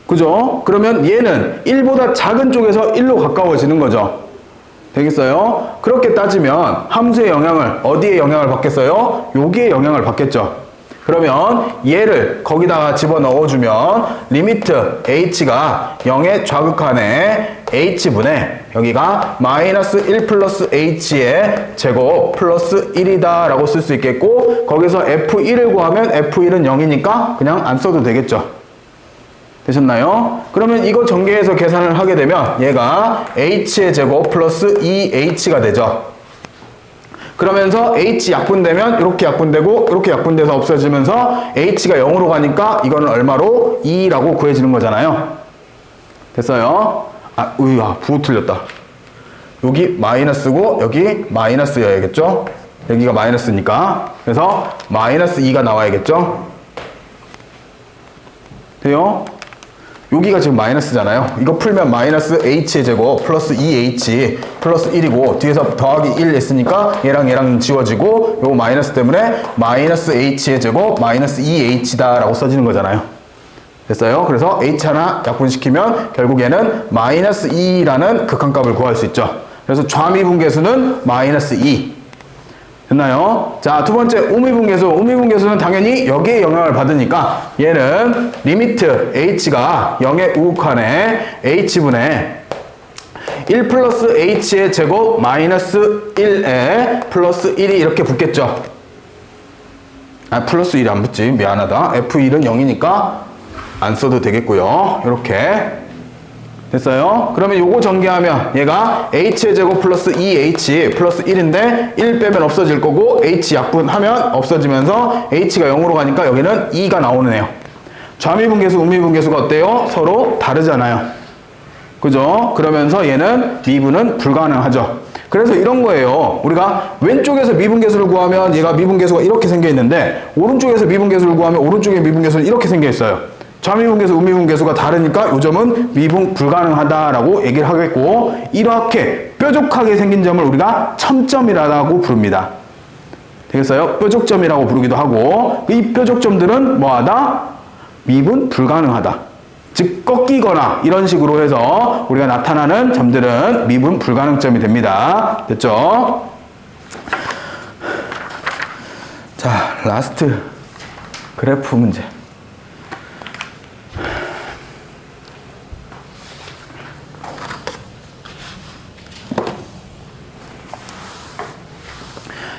그죠? 그러면 얘는 1보다 작은 쪽에서 1로 가까워지는 거죠. 되겠어요? 그렇게 따지면 함수의 영향을 어디에 영향을 받겠어요? 여기에 영향을 받겠죠. 그러면 얘를 거기다가 집어넣어주면 리미트 h가 0의 좌극한에 h분의 여기가 마이너스 1 플러스 h의 제곱 플러스 1이다 라고 쓸 수 있겠고, 거기서 f1을 구하면 f1은 0이니까 그냥 안 써도 되겠죠. 되셨나요? 그러면 이거 전개해서 계산을 하게 되면 얘가 h의 제곱 플러스 2h가 되죠. 그러면서 h 약분되면 이렇게 약분되고 이렇게 약분돼서 없어지면서 h가 0으로 가니까 이거는 얼마로? 2라고 구해지는 거잖아요. 됐어요? 부호 틀렸다. 여기 마이너스고 여기 마이너스여야겠죠? 여기가 마이너스니까. 그래서 마이너스 2가 나와야겠죠? 돼요? 여기가 지금 마이너스잖아요. 이거 풀면 마이너스 h의 제곱 플러스 2h 플러스 1이고 뒤에서 더하기 1 했으니까 얘랑 지워지고 요거 마이너스 때문에 마이너스 h의 제곱 마이너스 2h다 라고 써지는 거잖아요. 됐어요? 그래서 h 하나 약분시키면 결국에는 마이너스 2라는 극한값을 구할 수 있죠. 그래서 좌미분계수는 마이너스 2. 됐나요? 자, 두 번째 우미분계수. 우미분계수는 당연히 여기에 영향을 받으니까 얘는 리미트 h가 0에 우극한에 h분의 1 플러스 h의 제곱 마이너스 1에 플러스 1이 이렇게 붙겠죠. 아, 플러스 1이 안 붙지. 미안하다. f1은 0이니까 안 써도 되겠고요. 이렇게 됐어요? 그러면 요거 전개하면 얘가 h의 제곱 플러스 2h 플러스 1인데 1 빼면 없어질 거고 h 약분하면 없어지면서 h가 0으로 가니까 여기는 2가 나오네요. 좌미분계수, 우미분계수가 어때요? 서로 다르잖아요. 그죠? 그러면서 얘는 미분은 불가능하죠. 그래서 이런 거예요. 우리가 왼쪽에서 미분계수를 구하면 얘가 미분계수가 이렇게 생겨 있는데 오른쪽에서 미분계수를 구하면 오른쪽에 미분계수는 이렇게 생겨 있어요. 좌미분계수, 우미분계수가 다르니까 요 점은 미분 불가능하다라고 얘기를 하겠고 이렇게 뾰족하게 생긴 점을 우리가 첨점이라고 부릅니다. 되겠어요? 뾰족점이라고 부르기도 하고 이 뾰족점들은 뭐하다? 미분 불가능하다. 즉 꺾이거나 이런 식으로 해서 우리가 나타나는 점들은 미분 불가능점이 됩니다. 됐죠? 자, 라스트 그래프 문제.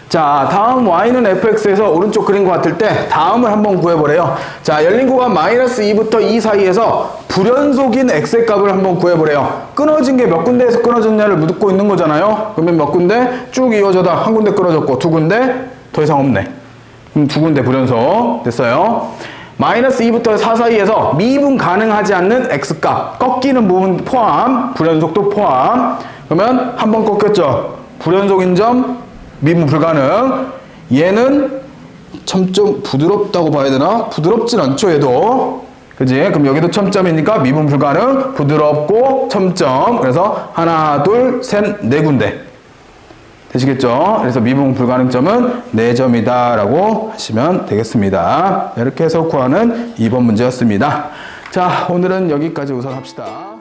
자, 다음 y는 fx에서 오른쪽 그린 것 같을 때 다음을 한번 구해보래요. 자, 열린 구간 마이너스 2부터 2 사이에서 불연속인 x의 값을 한번 구해보래요. 끊어진 게 몇 군데에서 끊어졌냐를 묻고 있는 거잖아요. 그러면 몇 군데 쭉 이어져다 한 군데 끊어졌고 두 군데 더 이상 없네. 그럼 두 군데 불연속 됐어요. 마이너스 2부터 4 사이에서 미분 가능하지 않는 x값 꺾이는 부분 포함 불연속도 포함 그러면 한 번 꺾였죠. 불연속인 점 미분 불가능. 얘는 첨점 부드럽다고 봐야 되나? 부드럽진 않죠, 얘도. 그지? 그럼 여기도 첨점이니까 미분 불가능, 부드럽고 첨점. 그래서 하나, 둘, 셋, 네 군데. 되시겠죠? 그래서 미분 불가능점은 4점이다 라고 하시면 되겠습니다. 이렇게 해서 구하는 2번 문제였습니다. 자, 오늘은 여기까지 우선 합시다.